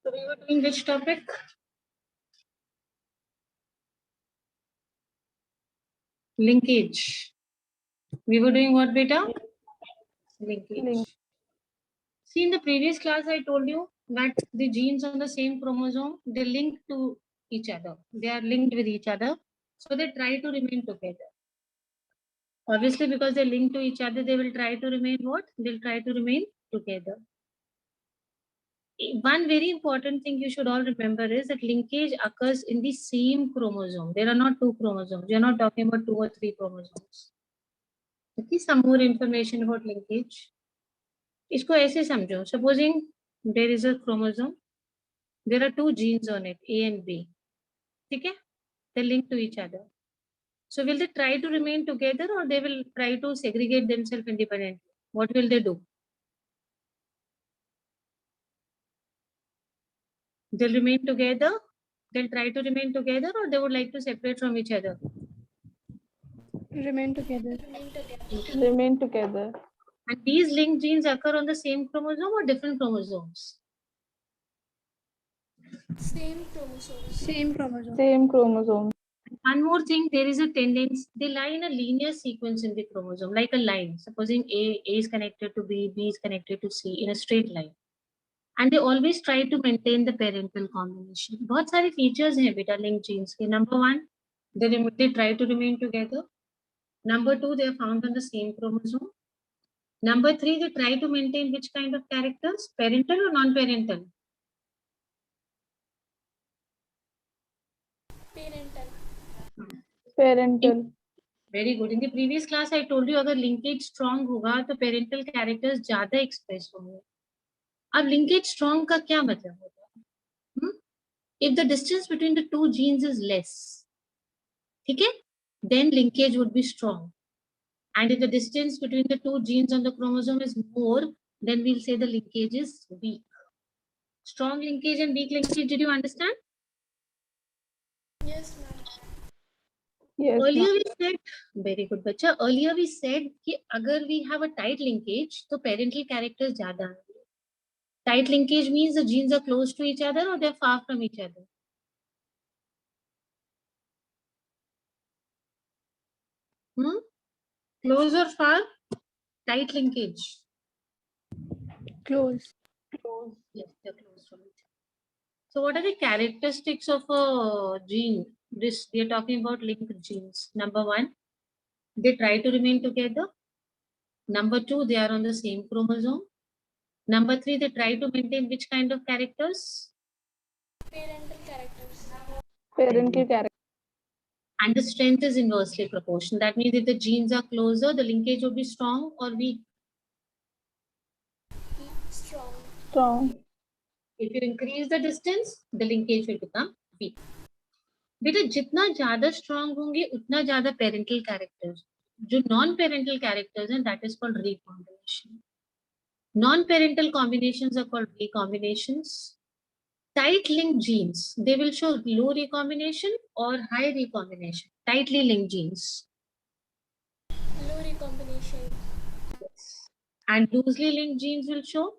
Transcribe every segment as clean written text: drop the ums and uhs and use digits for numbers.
So we were doing which topic? Linkage. We were doing what, beta? Linkage. See, in the previous class, I told you that the genes on the same chromosome, they link to each other. They are linked with each other. So they try to remain together. Obviously, because they link to each other, they will try to remain what? They'll try to remain together. One very important thing you should all remember is that linkage occurs in the same chromosome. There are not two chromosomes. We are not talking about 2 or 3 chromosomes. Okay, some more information about linkage. इसको ऐसे समझो. Supposing there is a chromosome, there are 2 genes on it, A and B. ठीक है? They link to each other. So will they try to remain together or they will try to segregate themselves independently? What will they do? They'll remain together. They'll try to remain together, or they would like to separate from each other. Remain together. Remain together. And these linked genes occur on the same chromosome or different chromosomes? Same chromosome. Same chromosome. Same chromosome. One more thing, there is a tendency, they lie in a linear sequence in the chromosome, like a line. Supposing A is connected to B is connected to C in a straight line. And they always try to maintain the parental combination. बहुत सारे features हैं beta linked genes के. Number 1, they try to remain together. Number 2, they are found on the same chromosome. Number 3, they try to maintain which kind of characters? Parental or non-parental? Parental. Very good. In the previous class, I told you अगर linkage strong होगा तो parental characters ज़्यादा express होंगे. अब linkage strong का क्या मतलब होगा? If the distance between the 2 genes is less, ठीक है? Then linkage would be strong. And if the distance between the 2 genes on the chromosome is more, then we'll say the linkage is weak. Strong linkage and weak linkage, did you understand? Yes, ma'am. Yes. Earlier we said, very good बच्चा, earlier we said कि अगर we have a tight linkage, तो parental characters ज़्यादा आएंगे. Tight linkage means the genes are close to each other or they're far from each other. Close or far? Tight linkage. Close. Yes, they're close from each other. So what are the characteristics of a gene? This we are talking about linked genes. Number 1, they try to remain together. Number 2, they are on the same chromosome. Number 3, they try to maintain which kind of characters? Parental characters. Parental character. And the strength is inversely proportional. That means if the genes are closer, the linkage will be strong or weak. Strong. Strong. If you increase the distance, the linkage will become weak. बेटा जितना ज्यादा strong होंगे उतना ज्यादा parental characters. जो non-parental characters हैं, that is called recombination. Non-parental combinations are called recombinations. Tight linked genes, they will show low recombination or high recombination. Tightly linked genes. Low recombination. Yes. And loosely linked genes will show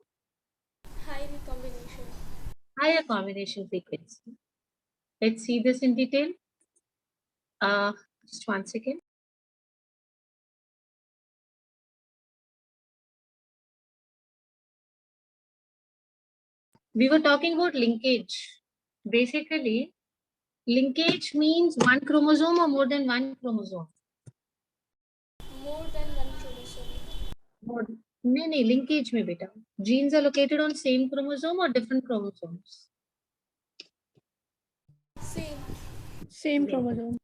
High recombination. higher combination frequency. Let's see this in detail. Just one second. We were talking about linkage. Basically, linkage means one chromosome or more than one chromosome. More than one chromosome. नहीं linkage में बेटा. Genes are located on same chromosome or different chromosomes. Same. Same chromosome.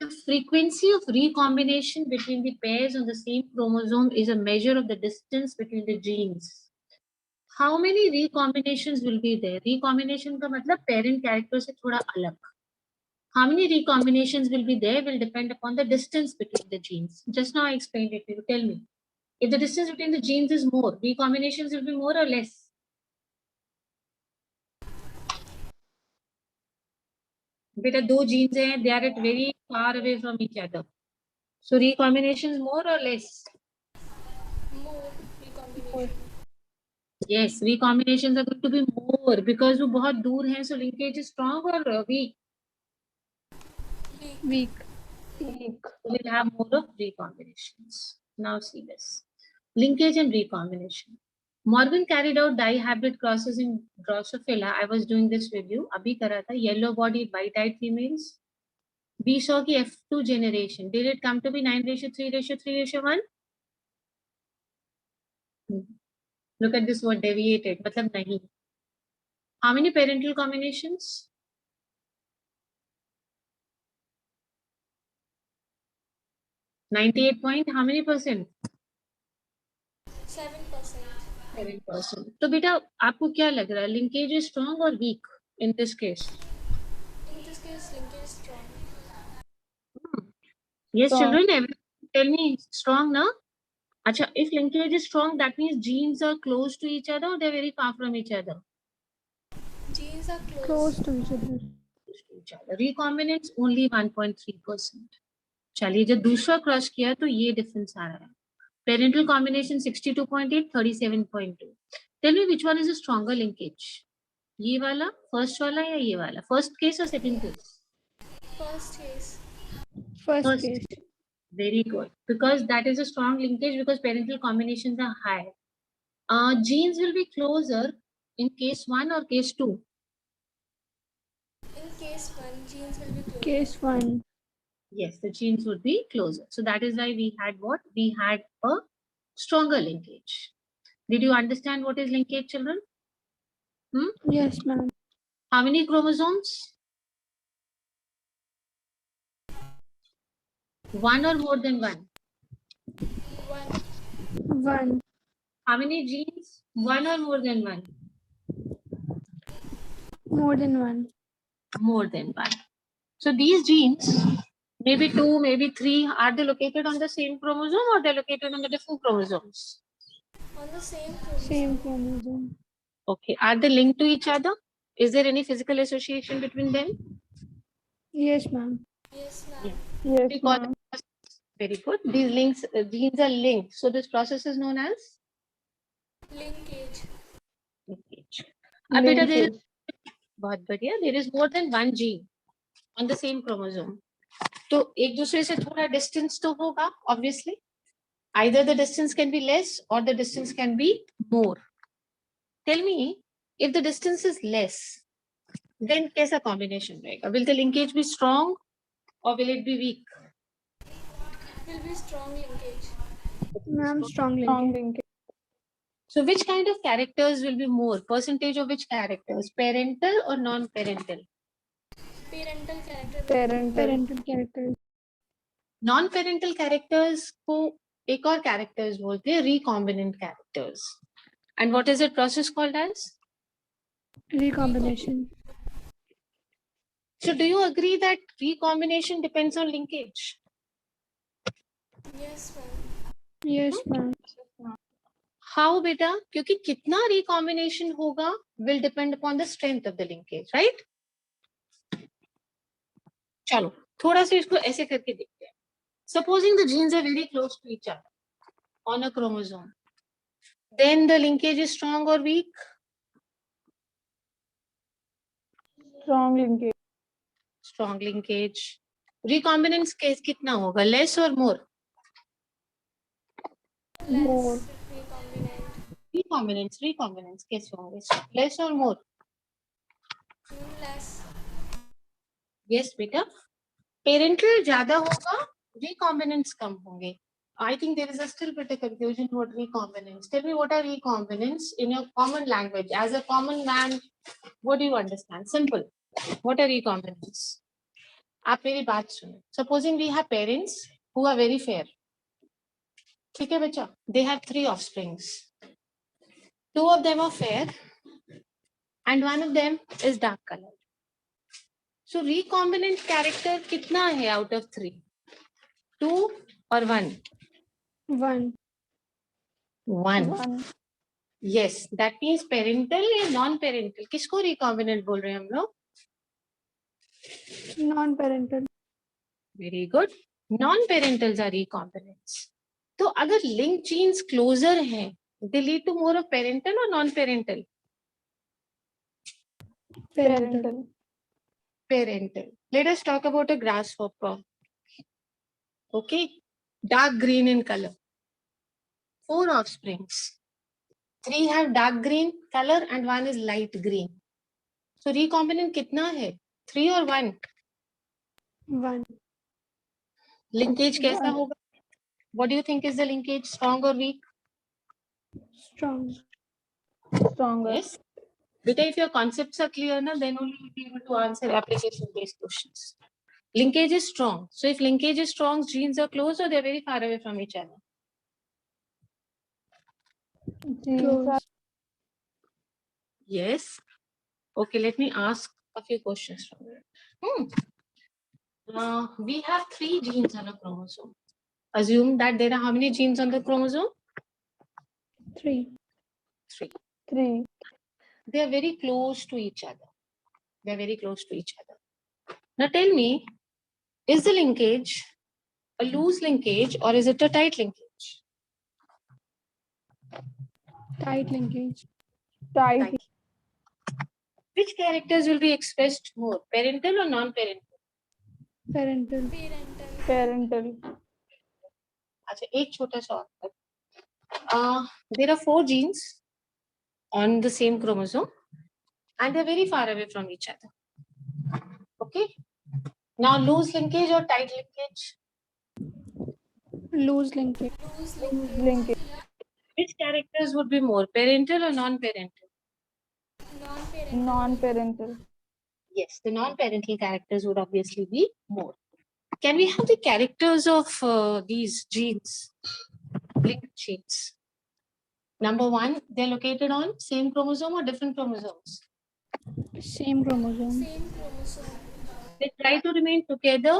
The frequency of recombination between the pairs on the same chromosome is a measure of the distance between the genes. How many recombinations will be there? Recombination का मतलब parent character से थोड़ा अलग. How many recombinations will be there will depend upon the distance between the genes. Just now I explained it. You tell me. If the distance between the genes is more, recombinations will be more or less? Beta, 2 genes हैं, they are at very far away from each other. So recombinations more or less? More recombination. Yes, recombinations are going to be more because वो बहुत दूर हैं, so linkage is strong or weak. Weak. We'll have more of recombinations. Now see this. Linkage and recombination. Morgan carried out dihybrid crosses in Drosophila. I was doing this with you. अभी करा था. Yellow bodied white-eyed females. We saw कि F2 generation. Did it come to be 9:3:3:1? Look at this word deviated. मतलब नहीं. How many parental combinations? 98 point. How many percent? 7%. 7%. तो बेटा आपको क्या लग रहा है? Linkage is strong or weak in this case? In this case, linkage is strong. Yes, Strong. children. Everyone tell me strong, na? Acha, if linkage is strong, that means genes are close to each other or they're very far from each other. Genes are close. Close to each other. Close to each other. Recombinants only 1.3%. चलिए जब दूसरा cross किया तो ये difference आ रहा है. Parental combination 62.8, 37.2. Tell me which one is a stronger linkage? ये वाला, first वाला या ये वाला? First case or second case? First case. First case. Very good. Because that is a strong linkage because parental combinations are high. Genes will be closer in case 1 or case 2. In case 1, genes will be close. Case 1. Yes, the genes would be closer. So that is why we had what? We had a stronger linkage. Did you understand what is linkage, children? Yes, ma'am. How many chromosomes? 1 or more than 1? 1. 1. How many genes? 1 or more than 1? More than 1. More than 1. So these genes, maybe 2, maybe 3, are they located on the same chromosome or they're located on the different chromosomes? On the same chromosome. Same chromosome. Okay. Are they linked to each other? Is there any physical association between them? Yes, ma'am. Yes, ma'am. Yes, We call ma'am. it- Very good. These links, genes are linked. So this process is known as Linkage. linkage. अब बेटा there is, Linkage. बहुत बढ़िया, there is more than one gene on the same chromosome. तो एक दूसरे से थोड़ा distance तो होगा, obviously. Either the distance can be less or the distance can be more. Tell me, if the distance is less, then कैसा combination रहेगा? Will the linkage be strong or will it be weak? Will be strong linkage. Ma'am, strong linkage. So which kind of characters will be more? Percentage of which characters? Parental or non-parental? Parental character. Parental characters. Non-parental characters को एक और characters बोलते हैं recombinant characters. And what is the process called as? Recombination. So do you agree that recombination depends on linkage? Yes, ma'am. Yes, ma'am. How beta? क्योंकि कितना recombination होगा will depend upon the strength of the linkage, right? चलो थोड़ा सा इसको ऐसे करके देखते हैं. Supposing the genes are very close to each other on a chromosome, then the linkage is strong or weak? Strong linkage. Strong linkage. Recombinance case कितना होगा? Less or more? Less. More. Recombinant. Recombinance कैसे होंगे? Less or more? Less. Yes बेटा. Parental ज़्यादा होगा, recombinants कम होंगे. I think there is a still bit of confusion about recombinants. Tell me what are recombinants in your common language? As a common man, what do you understand? Simple. What are recombinants? आप मेरी बात सुनो. Supposing we have parents who are very fair. ठीक है बच्चा? They have 3 offsprings. 2 of them are fair and 1 of them is dark colored. So recombinant character कितना है out of 3? 2 or 1? 1. 1. Yes, that means parental या non-parental. किसको recombinant बोल रहे हैं हम लोग? Non-parental. Very good. Non-parentals are recombinants. तो अगर link genes closer हैं, They lead to more of parental or non-parental? Parental. Parental. Let us talk about a grasshopper. Okay, dark green in color. 4 offsprings. 3 have dark green color and 1 is light green. So recombinant कितना है? 3 or 1? 1. Linkage कैसा One. होगा? What do you think is the linkage? Strong or weak? Strong. Stronger. Yes. Because if your concepts are clear, na, then only you'll be able to answer application-based questions. Linkage is strong. So if linkage is strong, genes are close or they're very far away from each other. Genes are Close. Yes. Okay, let me ask a few questions from you. We have 3 genes on a chromosome. Assume that there are how many genes on the chromosome? 3. 3. 3. They are very close to each other. They are very close to each other. Now tell me, is the linkage a loose linkage or is it a tight linkage? Tight linkage. Tight. Tight. Which characters will be expressed more, parental or non-parental? Parental. Parental. Parental. अच्छा, एक छोटा सा और there are 4 genes on the same chromosome and they're very far away from each other. Okay. Now loose linkage or tight linkage? Loose linkage. Loose Linkage. linkage. Which characters would be more, parental or non-parental? Non-parental. Non-parental. Yes, the non-parental characters would obviously be more. Can we have the characters of these genes, linked genes? Number 1, they're located on same chromosome or different chromosomes? Same chromosome. Same chromosome. They try to remain together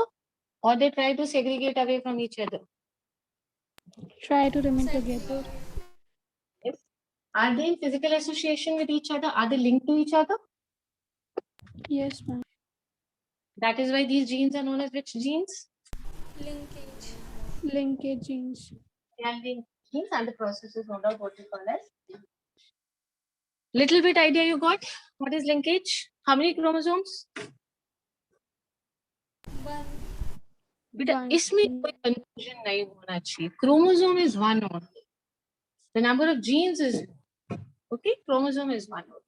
or they try to segregate away from each other? Try to remain Segregate. together. Yes. Are they in physical association with each other? Are they linked to each other? Yes, ma'am. That is why these genes are known as which genes? Linkage. Linkage genes. They are linked genes and the process is no doubt what we call as. Little bit idea you got? What is linkage? How many chromosomes? 1. बेटा One. इसमें कोई confusion नहीं होना चाहिए. Chromosome is 1 only. The number of genes is okay. Chromosome is 1 only,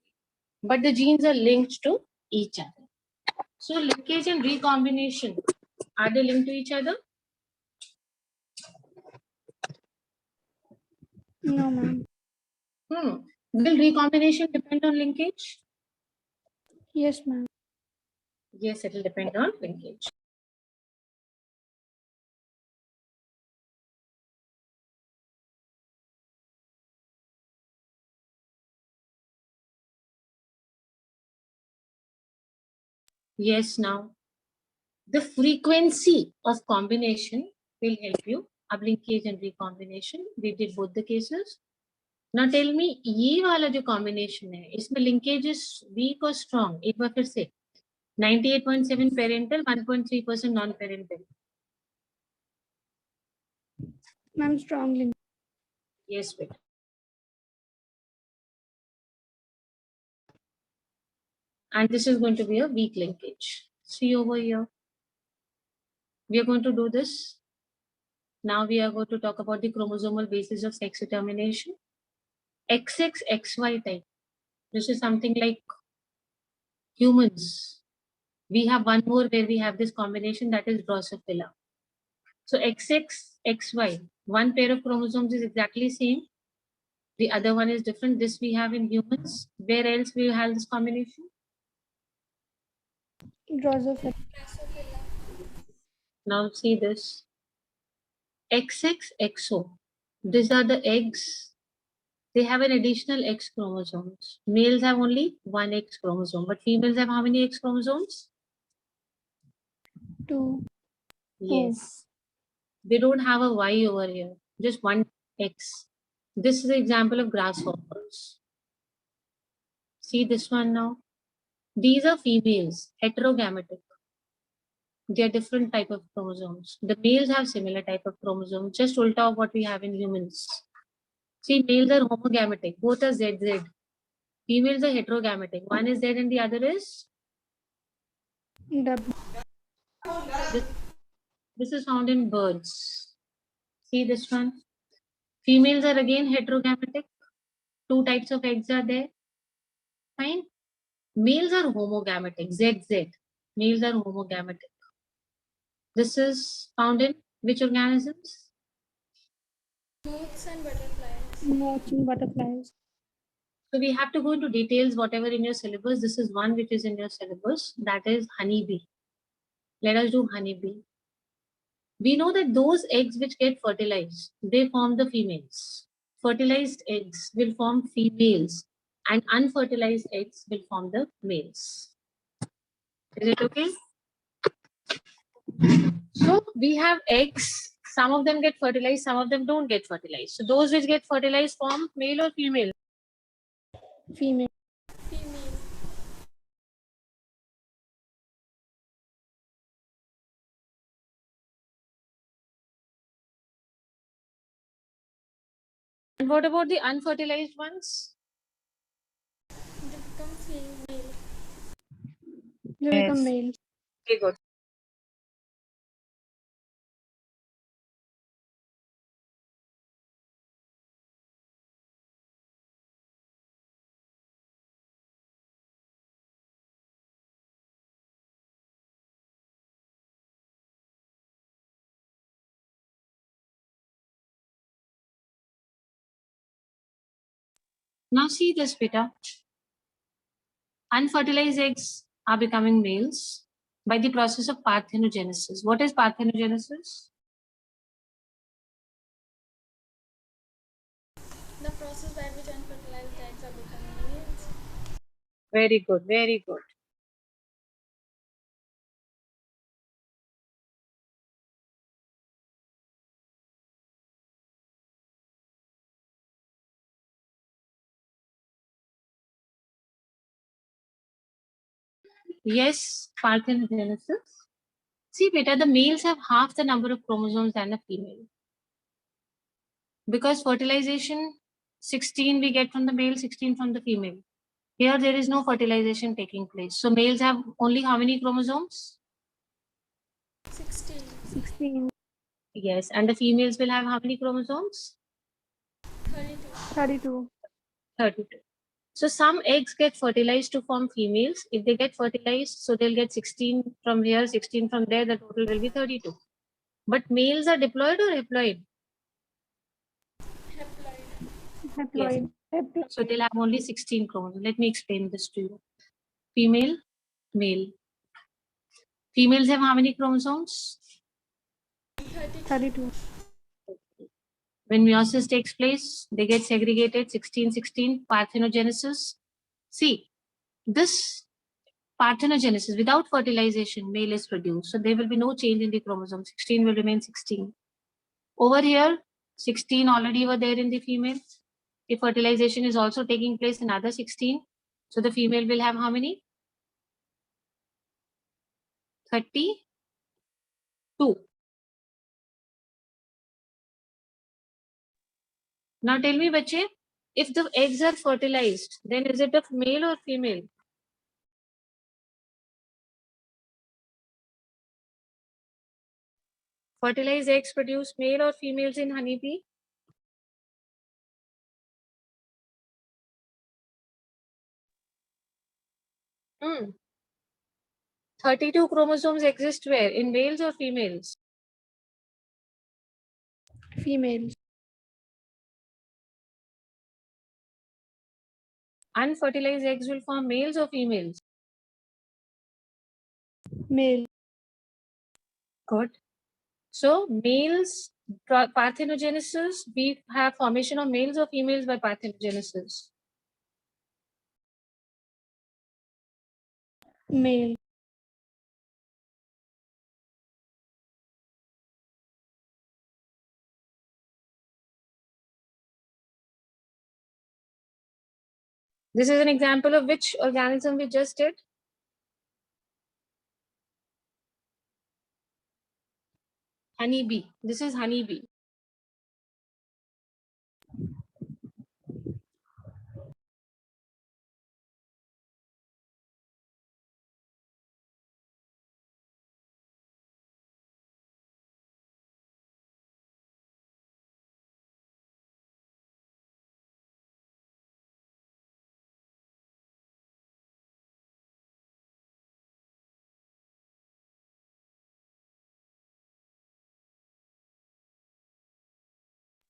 but the genes are linked to each other. So linkage and recombination, are they linked to each other? No, ma'am. Will recombination depend on linkage? Yes, ma'am. Yes, it will depend on linkage. Yes, now the frequency of combination will help you. Ab linkage and recombination, we did both the cases. Now tell me, ये वाला जो combination है, इसमें linkage is weak or strong? एक बार फिर से 98.7 parental, 1.3% non-parental. Ma'am, strong link. Yes, beta. And this is going to be a weak linkage. See over here. We are going to do this. Now we are going to talk about the chromosomal basis of sex determination. XX, XY type. This is something like humans. We have one more where we have this combination, that is Drosophila. So XX, XY, one pair of chromosomes is exactly same. The other one is different. This we have in humans. Where else we have this combination? Drosophila. Drosophila. Now see this. XX, XO. These are the eggs. They have an additional X chromosomes. Males have only one X chromosome, but females have how many X chromosomes? 2. Yes. They don't have a Y over here, just one X. This is the example of grasshoppers. See this one now. These are females, heterogametic. They are different type of chromosomes. The males have similar type of chromosomes, just ulta of what we have in humans. See, males are homogametic. Both are ZZ. Females are heterogametic. One is Z and the other is? W. This, this is found in birds. See this one. Females are again heterogametic. Two types of eggs are there. Fine. Males are homogametic. ZZ. Males are homogametic. This is found in which organisms? Moths and butterflies. Moths and butterflies. So we have to go into details, whatever in your syllabus. This is one which is in your syllabus. That is honeybee. Let us do honeybee. We know that those eggs which get fertilized, they form the females. Fertilized eggs will form females and unfertilized eggs will form the males. Is it okay? So we have eggs. Some of them get fertilized, some of them don't get fertilized. So those which get fertilized form male or female? Female. Female. And what about the unfertilized ones? They become female. They become Yes. males. Very good. Now see this, beta. Unfertilized eggs are becoming males by the process of parthenogenesis. What is parthenogenesis? The process by which unfertilized eggs are becoming males. Very good, very good. Yes, parthenogenesis. See, beta, the males have half the number of chromosomes than the female. Because fertilization, 16 we get from the male, 16 from the female. Here there is no fertilization taking place. So males have only how many chromosomes? 16. 16. Yes, and the females will have how many chromosomes? 32. 32. 32. So some eggs get fertilized to form females. If they get fertilized, so they'll get 16 from here, 16 from there, the total will be 32. But males are diploid or haploid? Haploid. Haploid. Haploid. So they'll have only 16 chromosomes. Let me explain this to you. Female, male. Females have how many chromosomes? 32. When meiosis takes place, they get segregated 16, 16, parthenogenesis. See, this parthenogenesis, without fertilization, male is produced. So there will be no change in the chromosome. 16 will remain 16. Over here, 16 already were there in the female. If fertilization is also taking place, another 16. So the female will have how many? 32. Now tell me, bache, if the eggs are fertilized, then is it of male or female? Fertilized eggs produce male or females in honeybee? Hmm. 32 chromosomes exist where? In males or females? Females. Unfertilized eggs will form males or females? Male. Good. So males, parthenogenesis, we have formation of males or females by parthenogenesis? Male. This is an example of which organism we just did? Honeybee. This is honeybee.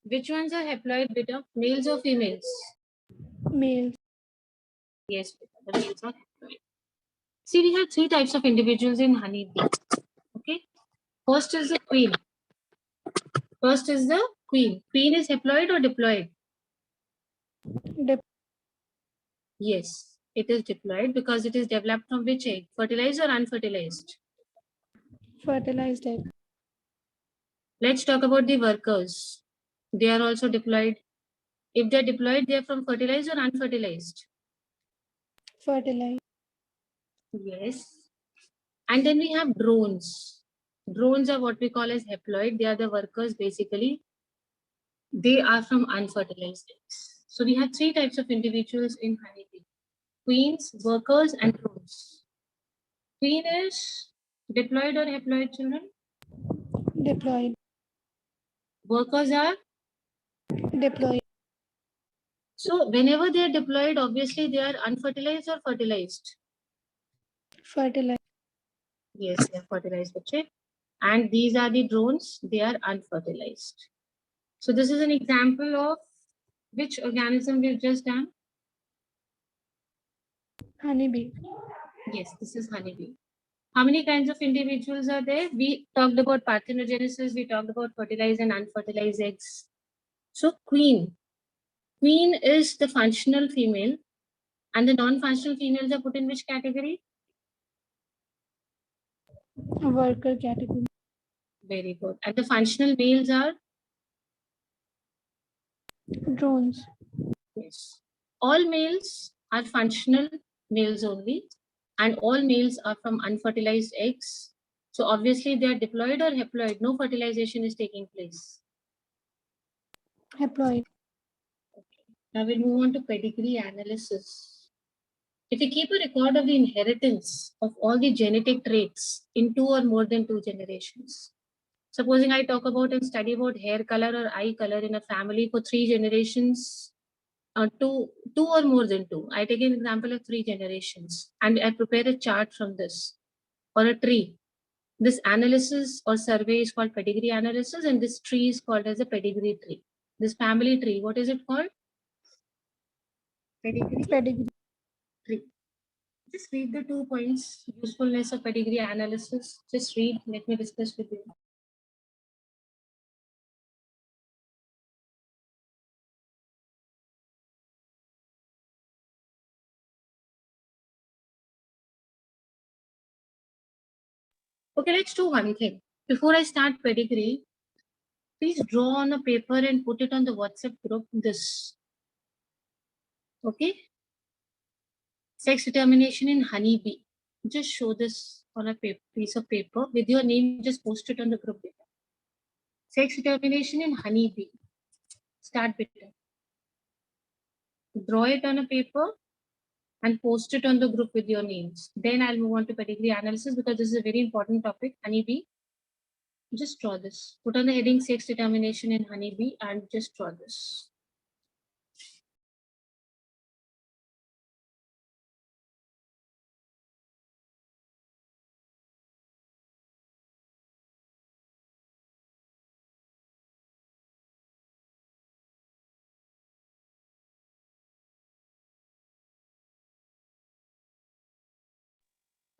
Which ones are haploid, beta? Males or females? Males. Yes, beta. The males are haploid. See, we have three types of individuals in honeybee. Okay. First is the queen. First is the queen. Queen is haploid or diploid? Dip- Yes, it is diploid because it is developed from which egg? Fertilized or unfertilized? Fertilized egg. Let's talk about the workers. They are also diploid. If they are diploid, they are from fertilized or unfertilized? Fertilized. Yes. And then we have drones. Drones are what we call as haploid. They are the workers basically. They are from unfertilized eggs. So we have three types of individuals in honeybee: queens, workers, and drones. Queen is diploid or haploid, children? Diploid. Workers are. Diploid. So whenever they are diploid, obviously they are unfertilized or fertilized. Fertilized. Yes, they are fertilized. Okay. And these are the drones. They are unfertilized. So this is an example of which organism we've just done. Honeybee. Yes, this is honeybee. How many kinds of individuals are there? We talked about parthenogenesis. We talked about fertilized and unfertilized eggs. So queen. Queen is the functional female, and the non-functional females are put in which category? Worker category. Very good. And the functional males are? Drones. Yes. All males are functional males only, and all males are from unfertilized eggs. So obviously they are diploid or haploid. No fertilization is taking place. Haploid. Now we'll move on to pedigree analysis. If we keep a record of the inheritance of all the genetic traits in two or more than two generations, supposing I talk about and study about hair color or eye color in a family for 3 generations, two or more than two. I take an example of 3 generations and I prepare a chart from this or a tree. This analysis or survey is called pedigree analysis, and this tree is called as a pedigree tree. This family tree, what is it called? Pedigree Pedigree. tree. Just read the 2 points. Usefulness of pedigree analysis. Just read. Let me discuss with you. Okay, let's do one thing. Before I start pedigree, please draw on a paper and put it on the WhatsApp group. This. Okay. Sex determination in honeybee. Just show this on a piece of paper with your name. Just post it on the group. Beta. Sex determination in honeybee. Start beta. Draw it on a paper and post it on the group with your names. Then I'll move on to pedigree analysis because this is a very important topic. Honeybee. Just draw this. Put on the heading sex determination in honeybee and just draw this.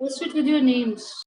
Post it with your names.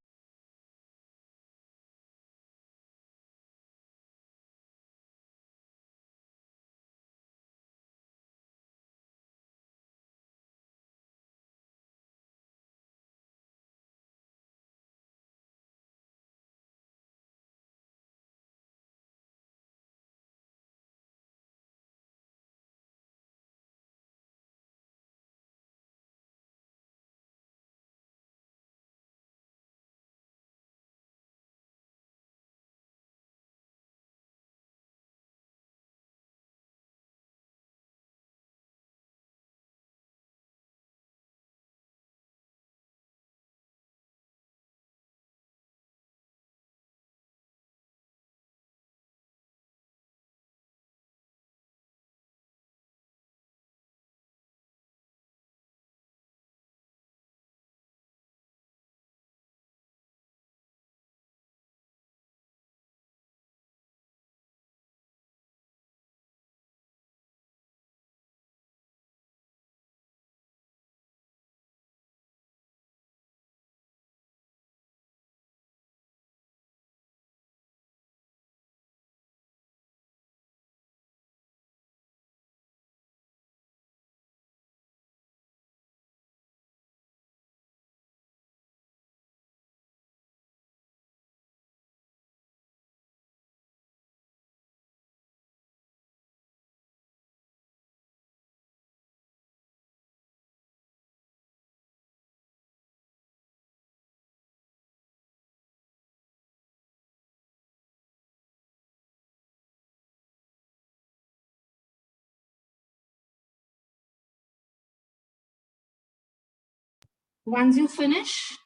Once you finish,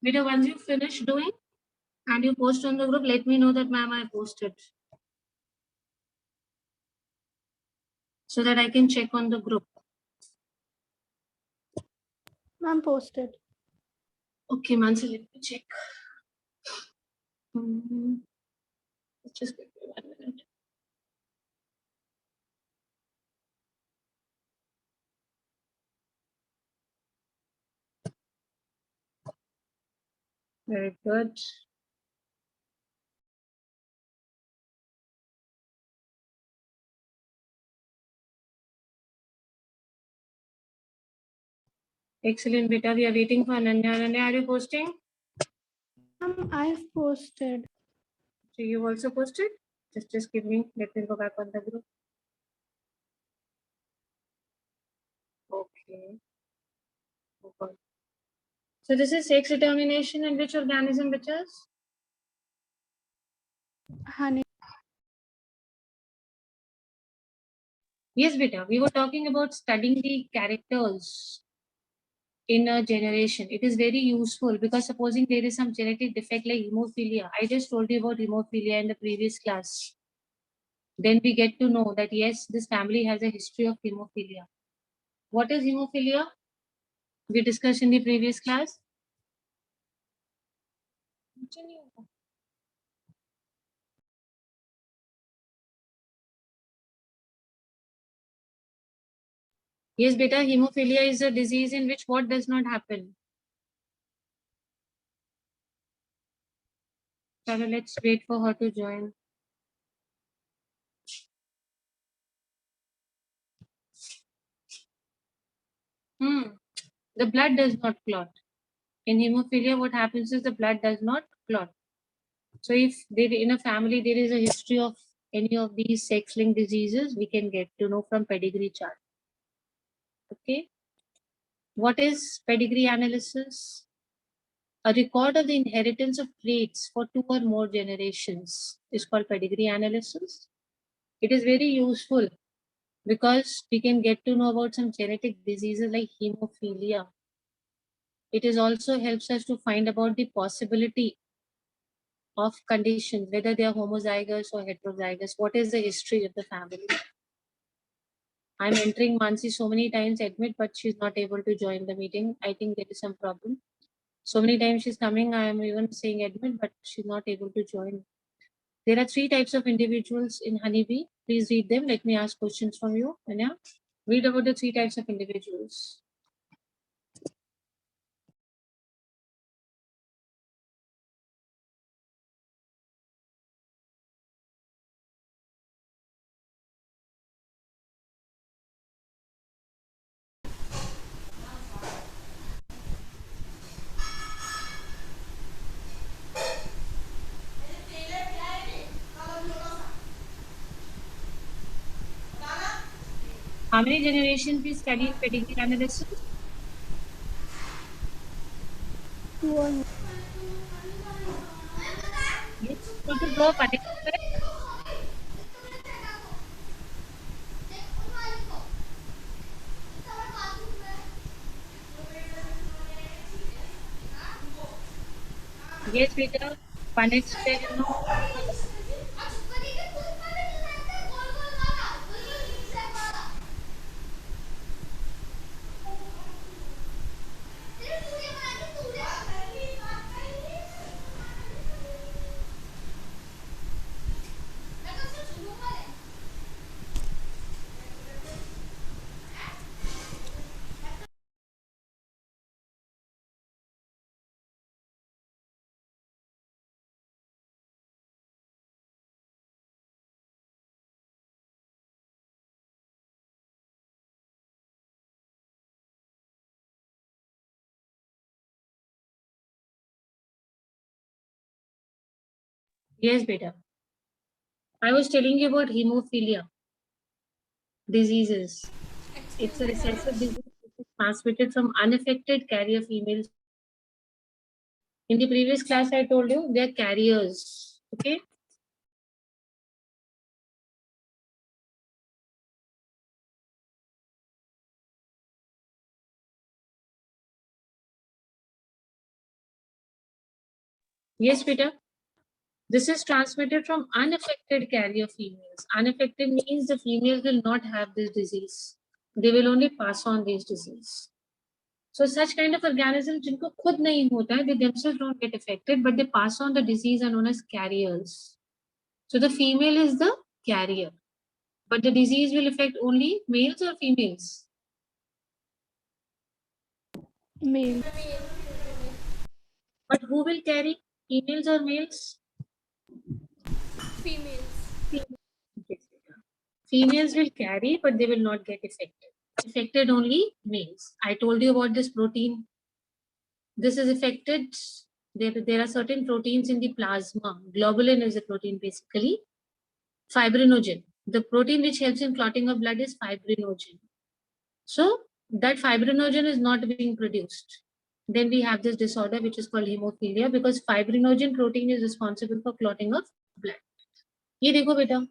once you finish doing and you post on the group, let me know that ma'am I posted, so that I can check on the group. Ma'am posted. Okay, Mansi, let me check. Just give me 1 minute. Very good. Excellent, beta. We are waiting for Ananya. Ananya, are you posting? I've posted. So you also posted? Just give me. Let me go back on the group. Okay. Okay. So this is sex determination in which organism, bitches? Honey. Yes, beta. We were talking about studying the characters in a generation. It is very useful because supposing there is some genetic defect like hemophilia. I just told you about hemophilia in the previous class. Then we get to know that yes, this family has a history of hemophilia. What is hemophilia? We discussed in the previous class. Yes, beta, hemophilia is a disease in which what does not happen? So let's wait for her to join. The blood does not clot. In hemophilia, what happens is the blood does not clot. So if there in a family there is a history of any of these sex-linked diseases, we can get to know from pedigree chart. Okay. What is pedigree analysis? A record of the inheritance of traits for 2 or more generations is called pedigree analysis. It is very useful because we can get to know about some genetic diseases like hemophilia. It is also helps us to find about the possibility of conditions, whether they are homozygous or heterozygous. What is the history of the family? I'm entering Mansi so many times, admit, but she's not able to join the meeting. I think there is some problem. So many times she's coming, I am even saying admit, but she's not able to join. There are 3 types of individuals in Honeybee. Please read them. Let me ask questions from you. Anya, read about the 3 types of individuals. How many generations we studied pedigree analysis? 2 or more. Yes, so to draw punishment. Yes, Peter, punished, you know. Yes, beta. I was telling you about hemophilia diseases. It's a recessive disease which is transmitted from unaffected carrier females. In the previous class, I told you they are carriers. Okay. Yes, Peter. This is transmitted from unaffected carrier females. Unaffected means the females will not have this disease. They will only pass on this disease. So such kind of organisms जिनको खुद नहीं होता है, they themselves don't get affected, but they pass on the disease are known as carriers. So the female is the carrier, but the disease will affect only males or females. Male. But who will carry, females or males? Females. Females will carry, but they will not get affected. Affected only males. I told you about this protein. This is affected. There are certain proteins in the plasma. Globulin is a protein basically. Fibrinogen. The protein which helps in clotting of blood is fibrinogen. So that fibrinogen is not being produced. Then we have this disorder which is called hemophilia because fibrinogen protein is responsible for clotting of blood. ये देखो बेटा,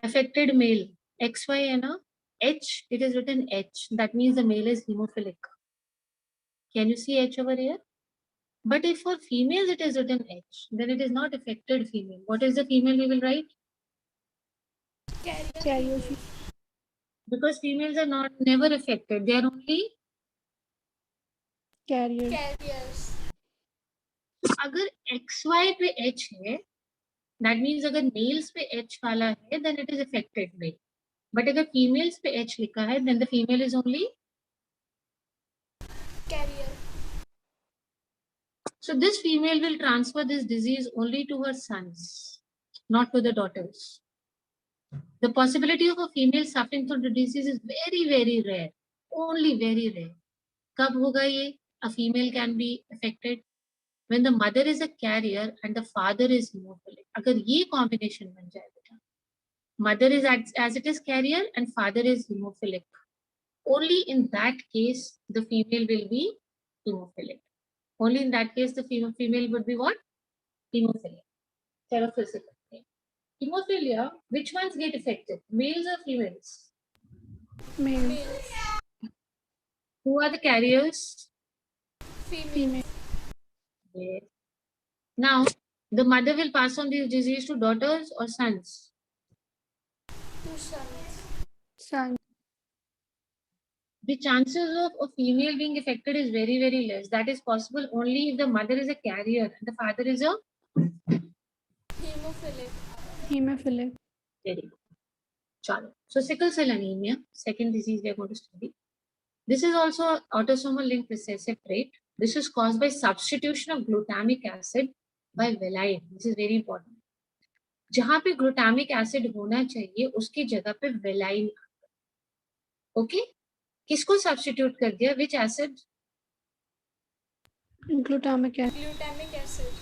affected male, XY है ना, H, it is written H. That means the male is hemophilic. Can you see H over here? But if for females it is written H, then it is not affected female. What is the female we will write? Carrier. Because females are not never affected. They are only. Carrier. Carriers. अगर XY पे H है, that means अगर males पे H वाला है, then it is affected male. But अगर females पे H लिखा है, then the female is only. Carrier. So this female will transfer this disease only to her sons, not to the daughters. The possibility of a female suffering from the disease is very, very rare. Only very rare. कब होगा ये? A female can be affected when the mother is a carrier and the father is hemophilic. अगर ये combination बन जाए बेटा, mother is as it is carrier and father is hemophilic. Only in that case the female will be hemophilic. Only in that case the female would be what? Hemophilia. चलो फिर से करते हैं. Hemophilia, which ones get affected? Males or females? Male. Males. Who are the carriers? Female. Yes. Now, the mother will pass on this disease to daughters or sons. Two sons. Son. The chances of a female being affected is very, very less. That is possible only if the mother is a carrier and the father is a. Hemophilic. Hemophilic. Very good. Chalo. So sickle cell anemia, second disease we are going to study. This is also autosomal linked recessive trait. This is caused by substitution of glutamic acid by valine. This is very important. जहाँ पे glutamic acid होना चाहिए उसकी जगह पे valine. Okay? किसको substitute कर दिया? Which acid? Glutamic acid. Glutamic acid.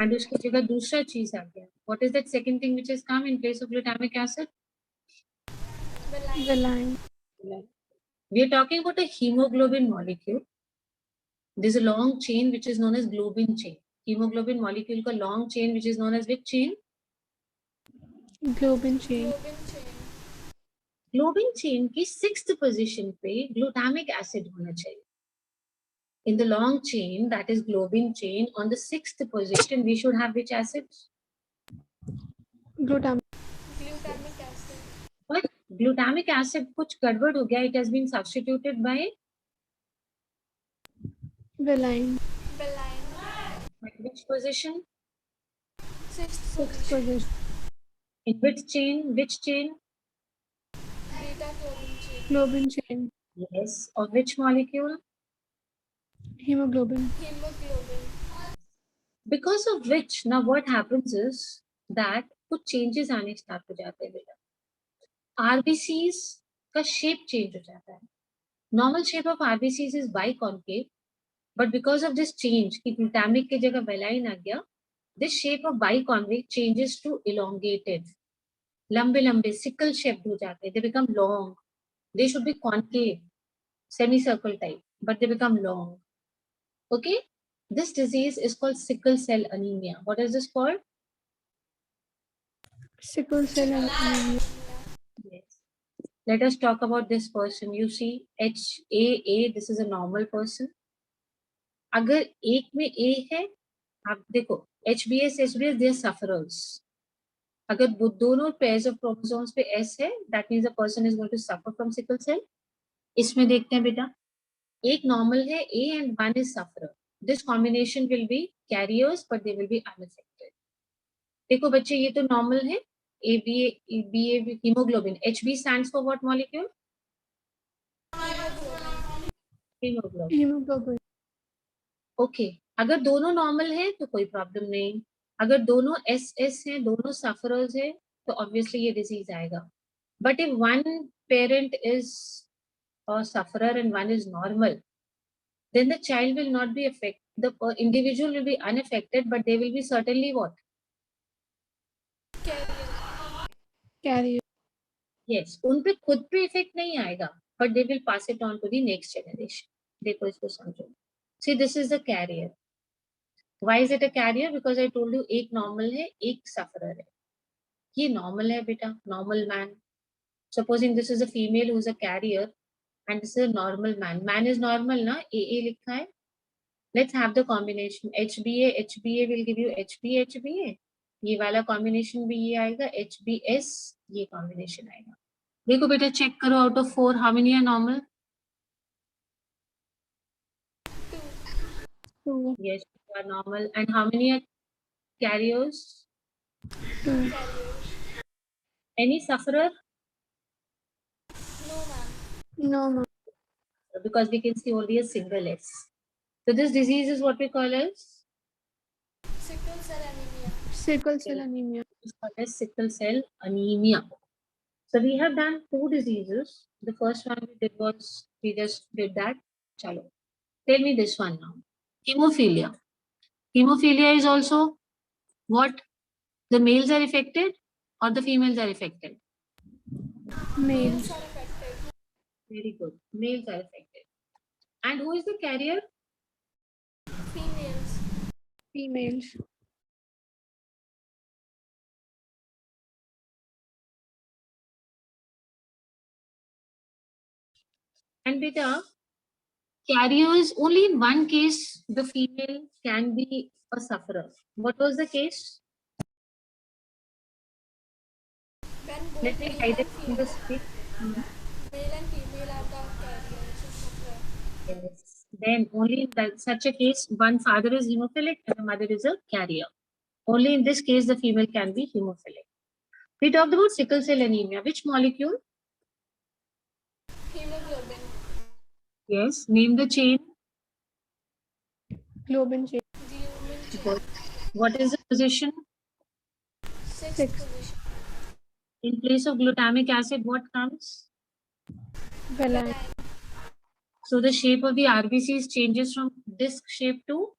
And उसकी जगह दूसरा चीज आ गया. What is that second thing which has come in place of glutamic acid? Valine. Valine. We are talking about a hemoglobin molecule. There's a long chain which is known as globin chain. Hemoglobin molecule का long chain which is known as which chain? Globin chain. Globin chain. Globin chain की 6th position पे glutamic acid होना चाहिए. In the long chain, that is globin chain, on the 6th position, we should have which acid? Glutamic. Glutamic acid. But glutamic acid कुछ गड़बड़ हो गया. It has been substituted by Valine. Valine. at which position? Sixth Sixth position. position. In which chain? Which chain? Beta globin chain. Globin chain. Yes. Of which molecule? Hemoglobin. Hemoglobin. Because of which, now what happens is that कुछ changes आने start हो जाते हैं बेटा. RBCs का shape change हो जाता है. Normal shape of RBCs is biconcave, but because of this change, कि glutamic की जगह valine आ गया, this shape of biconcave changes to elongated. लंबे लंबे sickle shaped हो जाते हैं. They become long. They should be concave, semicircle type, but they become long. Okay? This disease is called sickle cell anemia. What is this called? Sickle cell anemia. Yes. Let us talk about this person. You see HAA, this is a normal person. अगर एक में A है आप देखो HbS they are sufferers. अगर वो दोनों pairs of chromosomes पे S है, that means the person is going to suffer from sickle cell. इसमें देखते हैं बेटा, एक normal है A and one is sufferer. This combination will be carriers, but they will be unaffected. देखो बच्चे, ये तो normal है, ABA hemoglobin. HB stands for what molecule? Hemoglobin. Hemoglobin. Okay, अगर दोनों नॉर्मल है तो कोई प्रॉब्लम नहीं. अगर दोनों SS है, दोनों सफरर्स है, तो ऑब्वियसली ये डिजीज आएगा. But if one parent is a sufferer and one is normal, then the child will not be affected, the individual will be unaffected, but they will be certainly what? Carrier. Yes, उन पे खुद पे effect नहीं आएगा, but they will pass it on to the next generation. देखो इसको समझो. See, this is the carrier. Why is it a carrier? Because I told you एक normal है, एक sufferer है. ये normal है बेटा, normal man. Supposing this is a female who is a carrier and this is a normal man. Man is normal ना, AA लिखा है. Let's have the combination. HbA will give you HbA. ये वाला combination भी ये आएगा, HbS ये combination आएगा. देखो बेटा, check करो out of 4 how many are normal? 2. Yes, they are normal. And how many are carriers? 2. Any sufferer? No, ma'am. No, ma'am. Because we can see only a single S. So this disease is what we call as? Sickle cell anemia. Sickle cell anemia. It's called as sickle cell anemia. So we have done 2 diseases. The first one we did was, we just did that. Chalo. Tell me this one now. Hemophilia. Hemophilia is also what? The males are affected or the females are affected? Males. Are affected. Very good. Males are affected. And who is the carrier? Females. Females. And beta, carriers, only in one case the female can be a sufferer. What was the case? When both Let me male hide and it in the female- script. male and female are the carriers of sufferer. Yes. Then only in that, such a case, one father is hemophilic and the mother is a carrier. Only in this case the female can be hemophilic. We talked about sickle cell anemia. Which molecule? Hemoglobin. Yes. Name the chain. Globin chain. Globin chain. What is the position? Sixth 6. position. In place of glutamic acid, what comes? Valine. So the shape of the RBCs changes from disc shape to